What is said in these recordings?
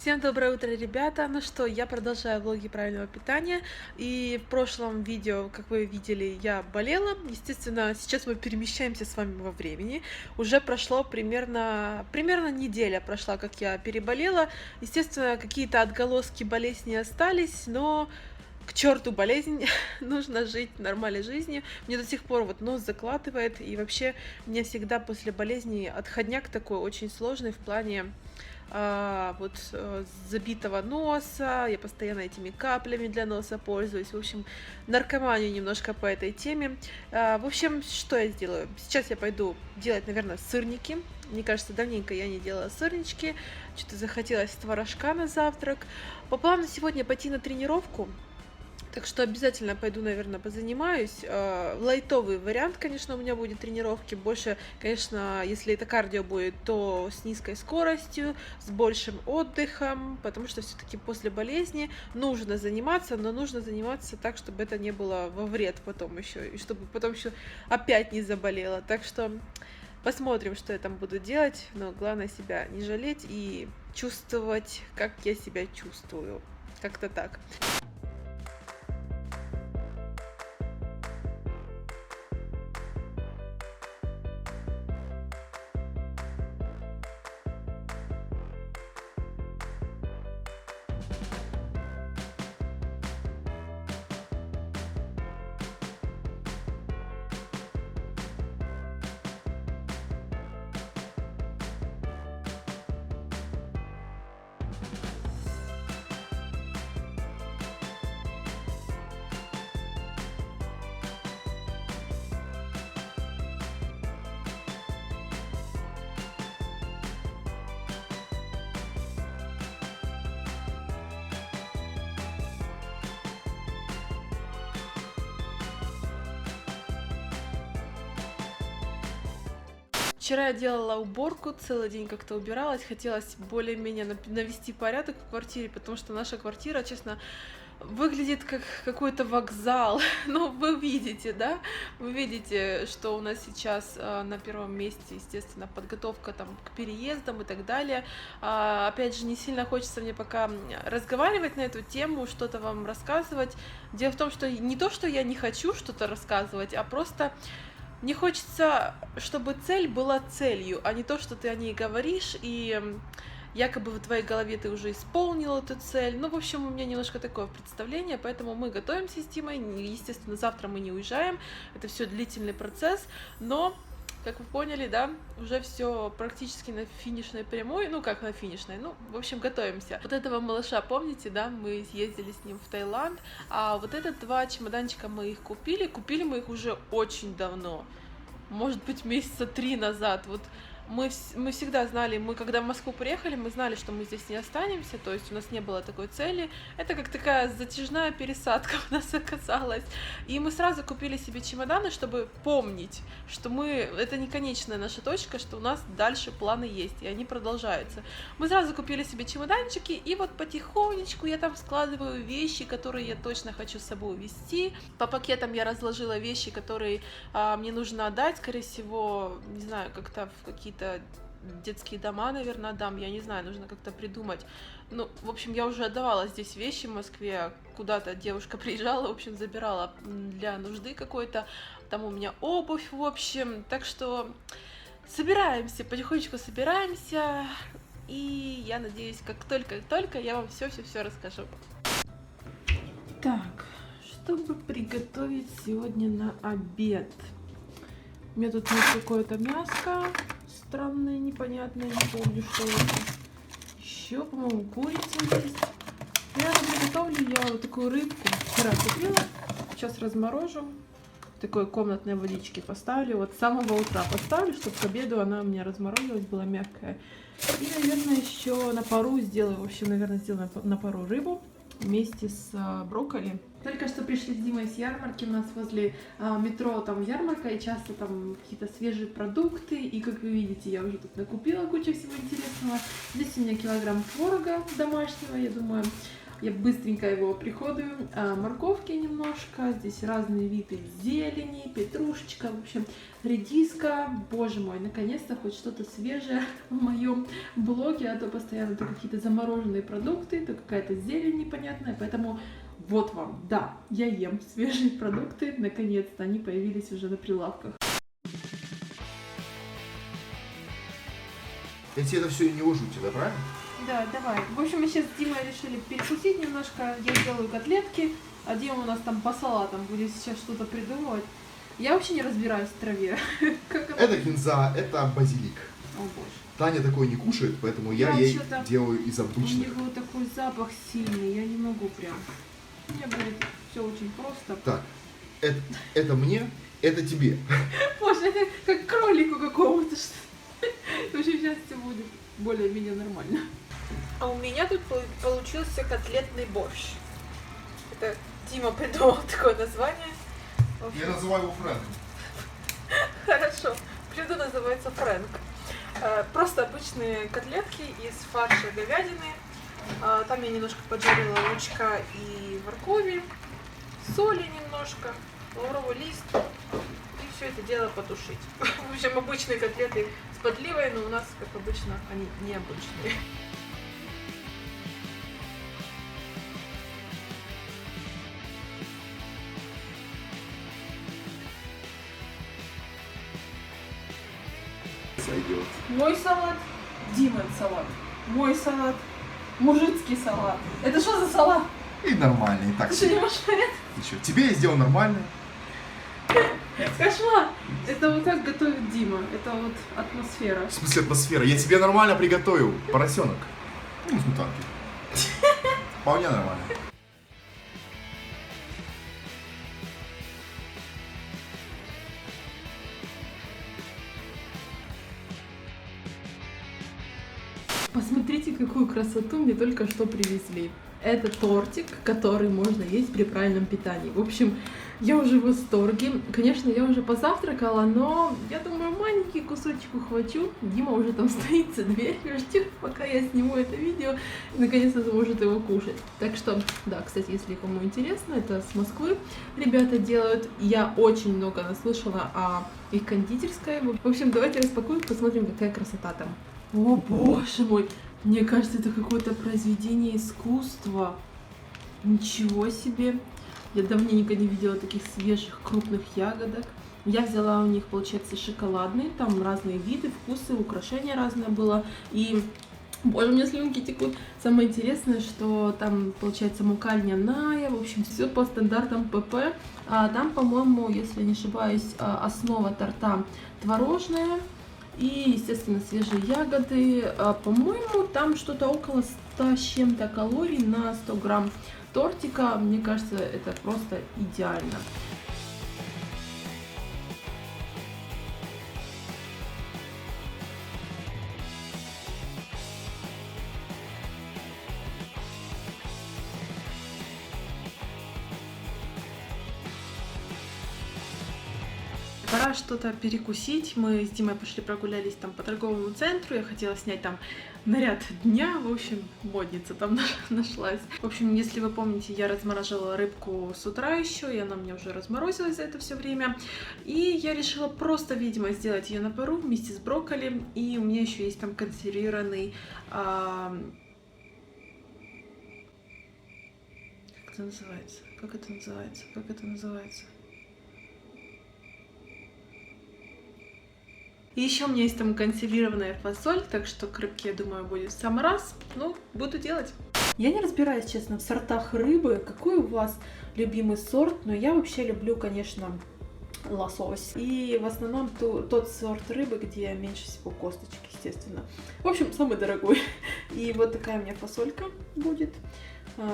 Всем доброе утро, ребята! Ну что, я продолжаю влоги правильного питания. И в прошлом видео, как вы видели, я болела. Естественно, сейчас мы перемещаемся с вами во времени. Уже прошло примерно неделя прошла, как я переболела. Естественно, какие-то отголоски болезни остались, но к черту болезнь, нужно жить нормальной жизнью. Мне до сих пор вот нос закладывает, и вообще мне всегда после болезни отходняк такой очень сложный в плане забитого носа, я постоянно этими каплями для носа пользуюсь, в общем, наркоманию немножко по этой теме. В общем, что я сделаю? Сейчас я пойду делать, наверное, сырники. Мне кажется, давненько я не делала сырнички, что-то захотелось творожка на завтрак. По плану сегодня пойти на тренировку. Так что обязательно пойду, наверное, позанимаюсь. Лайтовый вариант, конечно, у меня будет тренировки. Больше, конечно, если это кардио будет, то с низкой скоростью, с большим отдыхом, потому что все-таки после болезни нужно заниматься, но нужно заниматься так, чтобы это не было во вред потом еще, и чтобы потом еще опять не заболела. Так что посмотрим, что я там буду делать, но главное себя не жалеть и чувствовать, как я себя чувствую. Как-то так. Вчера я делала уборку, целый день как-то убиралась, хотелось более-менее навести порядок в квартире, потому что наша квартира, честно, выглядит как какой-то вокзал. Ну, вы видите, да? Вы видите, что у нас сейчас на первом месте, естественно, подготовка там к переездам и так далее. Опять же, не сильно хочется мне пока разговаривать на эту тему, что-то вам рассказывать. Дело в том, что не то, что я не хочу что-то рассказывать, а просто мне хочется, чтобы цель была целью, а не то, что ты о ней говоришь, и якобы в твоей голове ты уже исполнил эту цель. Ну, в общем, у меня немножко такое представление, поэтому мы готовимся с Тимой. Естественно, завтра мы не уезжаем, это все длительный процесс, но, как вы поняли, да, уже все практически на финишной прямой, ну как на финишной, ну, в общем, готовимся. Вот этого малыша, помните, да, мы съездили с ним в Таиланд, а вот этот 2 чемоданчика мы их купили мы их уже очень давно, может быть, месяца 3 назад, вот. Мы всегда знали, мы когда в Москву приехали, мы знали, что мы здесь не останемся, то есть у нас не было такой цели. Это как такая затяжная пересадка у нас оказалась. И мы сразу купили себе чемоданы, чтобы помнить, что это не конечная наша точка, что у нас дальше планы есть, и они продолжаются. Мы сразу купили себе чемоданчики, и вот потихонечку я там складываю вещи, которые я точно хочу с собой увезти. По пакетам я разложила вещи, которые мне нужно отдать, скорее всего, не знаю, как-то в какие-то детские дома, наверное, отдам, я не знаю, нужно как-то придумать. Ну, в общем, я уже отдавала здесь вещи в Москве, куда-то девушка приезжала, в общем, забирала для нужды какой-то, там у меня обувь, в общем, так что собираемся, потихонечку собираемся, и я надеюсь, как только я вам все расскажу. Так, чтобы приготовить сегодня на обед. У меня тут есть какое-то мяско странное, непонятное, не помню, что это. Еще, по-моему, курица есть. Наверное, приготовлю я вот такую рыбку. Вчера купила, сейчас разморожу. В такой комнатной водичке поставлю. Вот с самого утра поставлю, чтобы к обеду она у меня разморозилась, была мягкая. И, наверное, еще на пару сделаю. В общем, наверное, сделаю на пару рыбу вместе с брокколи. Только что пришли с Димой с ярмарки, у нас возле метро там ярмарка, и часто там какие-то свежие продукты, и как вы видите, я уже тут накупила кучу всего интересного. Здесь у меня килограмм творога домашнего, я думаю, Я быстренько его оприходую. Морковки немножко, здесь разные виды зелени, петрушечка, в общем, редиска. Боже мой, наконец-то хоть что-то свежее в моем блоге, а то постоянно то какие-то замороженные продукты, то какая-то зелень непонятная, поэтому вот вам, да, я ем свежие продукты, наконец-то они появились уже на прилавках. Я тебе это все не ужу тебя, правильно? Да, давай. В общем, мы сейчас с Димой решили перекусить немножко. Я сделаю котлетки, а Дима у нас там по салатам будет сейчас что-то придумывать. Я вообще не разбираюсь в траве. Это кинза, это базилик. О боже. Таня такое не кушает, поэтому я ей делаю из У обычных. него такой запах сильный, я не могу прям. У меня будет все очень просто. Так, это мне, это тебе. Боже, это как кролику какому-то. В общем, сейчас все будет более-менее нормально. А у меня тут получился котлетный борщ. Это Дима придумал такое название. Я называю его Фрэнком. Хорошо. Блюдо называется Фрэнк. Просто обычные котлетки из фарша говядины. Там я немножко поджарила лучка и моркови, соли немножко, лавровый лист. И все это дело потушить. В общем, обычные котлеты с подливой, но у нас, как обычно, они необычные. Сойдет. Мой салат, Димин салат. Мой салат, мужицкий салат. Это что за салат? И нормальный, и так Ты что, себе. не можешь понять? Ты что, тебе я сделал нормальный. Кошмар! Это вот так готовит Дима. Это вот атмосфера. В смысле атмосфера? Я тебе нормально приготовил. Поросенок. Ну, сметанки. Вполне нормально. Посмотрите, какую красоту мне только что привезли. Это тортик, который можно есть при правильном питании. В общем, я уже в восторге. Конечно, я уже позавтракала, но я думаю, маленький кусочек ухвачу. Дима уже там стоит за дверью, ждет, пока я сниму это видео, и наконец-то сможет его кушать. Так что, да, кстати, если кому интересно, это с Москвы ребята делают. Я очень много наслышала о их кондитерской. В общем, давайте распакуем, посмотрим, какая красота там. О, боже мой! Мне кажется, это какое-то произведение искусства. Ничего себе! Я давненько не видела таких свежих крупных ягодок. Я взяла у них, получается, шоколадные. Там разные виды, вкусы, украшения разное было. И, боже, у меня слюнки текут. Самое интересное, что там, получается, мука льняная. В общем, все по стандартам ПП. А там, по-моему, если не ошибаюсь, основа торта творожная. И, естественно, свежие ягоды. По-моему, там что-то около 100 с чем-то калорий на 100 грамм тортика. Мне кажется, это просто идеально. Пора что-то перекусить. Мы с Димой пошли прогулялись там по торговому центру. Я хотела снять там наряд дня. В общем, модница там нашлась. В общем, если вы помните, я размораживала рыбку с утра еще, и она мне уже разморозилась за это все время. И я решила просто, видимо, сделать ее на пару вместе с брокколи. И у меня еще есть там консервированный... Как это называется? Как это называется? Как это называется? И еще у меня есть там консервированная фасоль, так что к рыбке, я думаю, будет в самый раз. Ну, буду делать. Я не разбираюсь, честно, в сортах рыбы. Какой у вас любимый сорт? Но я вообще люблю, конечно, лосось. И в основном тот сорт рыбы, где меньше всего косточки, естественно. В общем, самый дорогой. И вот такая у меня фасолька будет.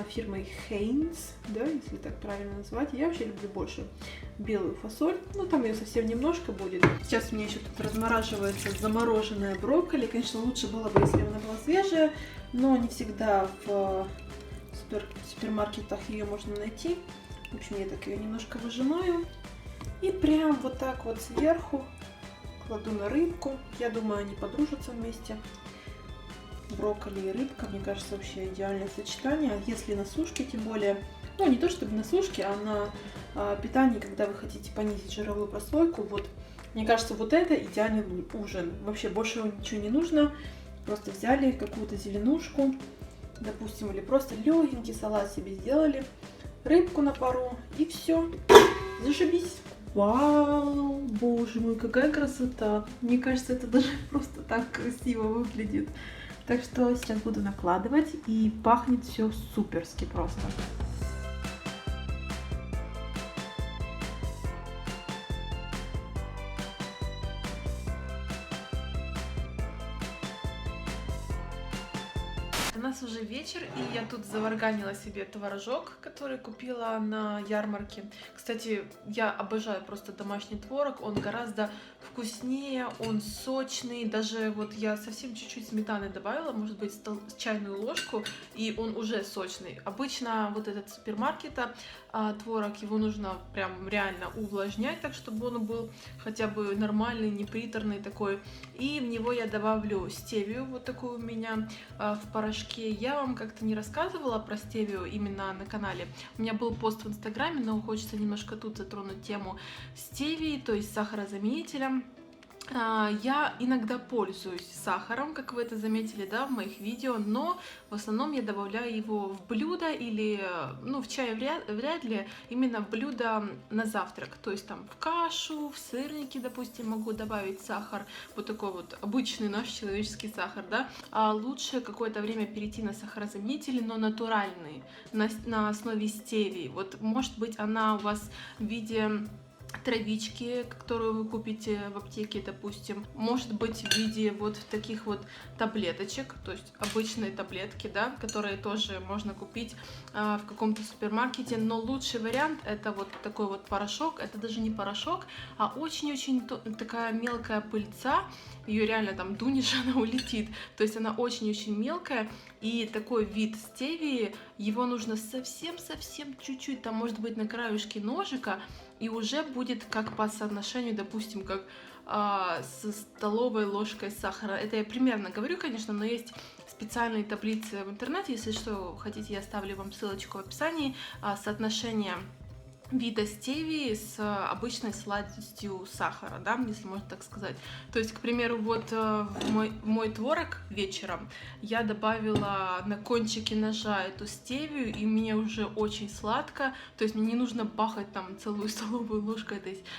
Фирмой Heinz, да, если так правильно назвать. Я вообще люблю больше белую фасоль. Ну, там ее совсем немножко будет. Сейчас у меня еще тут размораживается замороженная брокколи. Конечно, лучше было бы, если она была свежая, но не всегда в супермаркетах ее можно найти. В общем, я так ее немножко выжимаю. И прям вот так вот сверху кладу на рыбку. Я думаю, они подружатся вместе. брокколи и рыбка, мне кажется, вообще идеальное сочетание. Если на сушке, тем более, ну не то чтобы на сушке, а на питании, когда вы хотите понизить жировую прослойку, вот, мне кажется, вот это идеальный ужин. Вообще больше ничего не нужно, просто взяли какую-то зеленушку, допустим, или просто легенький салат себе сделали, рыбку на пару и все, зашибись. Вау, боже мой, какая красота! Мне кажется, это даже просто так красиво выглядит. Так что сейчас буду накладывать, и пахнет все суперски просто. У нас уже вечер, и я тут заварганила себе творожок, который купила на ярмарке. Кстати, я обожаю просто домашний творог, он гораздо вкуснее, он сочный. Даже вот я совсем чуть-чуть сметаны добавила, может быть, чайную ложку, и он уже сочный. Обычно вот этот супермаркета творог, его нужно прям реально увлажнять, так чтобы он был хотя бы нормальный, неприторный такой. И в него я добавлю стевию, вот такую у меня в порошке. Я вам как-то не рассказывала про стевию именно на канале. У меня был пост в Инстаграме, но хочется немножко тут затронуть тему стевии, то есть сахарозаменителя. Я иногда пользуюсь сахаром, как вы это заметили, да, в моих видео, но в основном я добавляю его в блюдо или, ну, в чай вряд ли, именно в блюдо на завтрак, то есть там в кашу, в сырники, допустим, могу добавить сахар, вот такой вот обычный наш человеческий сахар, да, а лучше какое-то время перейти на сахарозаменители, но натуральные, на основе стевии, вот, может быть, она у вас в виде травички, которую вы купите в аптеке, допустим, может быть в виде вот таких вот таблеточек, то есть обычные таблетки, да, которые тоже можно купить в каком-то супермаркете, но лучший вариант это вот такой вот порошок, это даже не порошок, а очень-очень такая мелкая пыльца, ее реально там дунешь, она улетит, то есть она очень-очень мелкая, и такой вид стевии, его нужно совсем-совсем чуть-чуть, там может быть на краюшке ножика, и уже будет как по соотношению, допустим, как со столовой ложкой сахара. Это я примерно говорю, конечно, но есть специальные таблицы в интернете. Если что, хотите, я оставлю вам ссылочку в описании. Соотношение вида стевии с обычной сладостью сахара, да, если можно так сказать. То есть, к примеру, вот в мой творог вечером я добавила на кончике ножа эту стевию, и мне уже очень сладко, то есть мне не нужно бахать там целую столовую ложку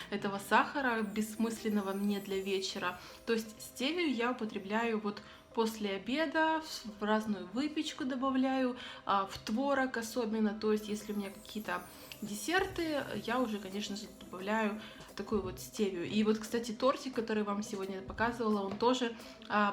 этого сахара, бессмысленного мне для вечера. То есть стевию я употребляю вот после обеда, в разную выпечку добавляю, в творог особенно, то есть если у меня какие-то десерты, я уже, конечно же, добавляю такую вот стевию. И вот, кстати, тортик, который вам сегодня показывала, он тоже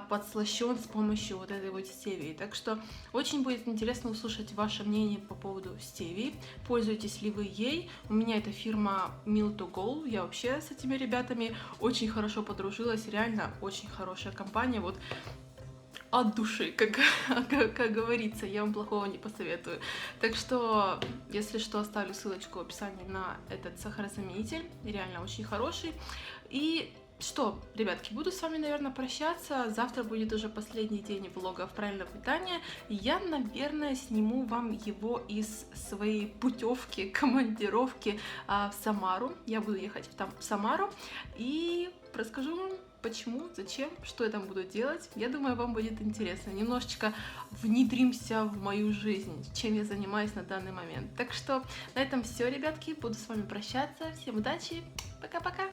подслащен с помощью вот этой вот стевии. Так что очень будет интересно услышать ваше мнение по поводу стевии. Пользуетесь ли вы ей? У меня это фирма Meal to Go. Я вообще с этими ребятами очень хорошо подружилась. Реально очень хорошая компания. Вот от души, как говорится, я вам плохого не посоветую. Так что, если что, оставлю ссылочку в описании на этот сахарозаменитель, реально очень хороший. И что, ребятки, буду с вами, наверное, прощаться. Завтра будет уже последний день влога в правильном питании. Я, наверное, сниму вам его из своей путевки, командировки в Самару. Я буду ехать в Самару и расскажу вам, почему, зачем, что я там буду делать. Я думаю, вам будет интересно. Немножечко внедримся в мою жизнь, чем я занимаюсь на данный момент. Так что на этом все, ребятки. Буду с вами прощаться. Всем удачи. Пока-пока.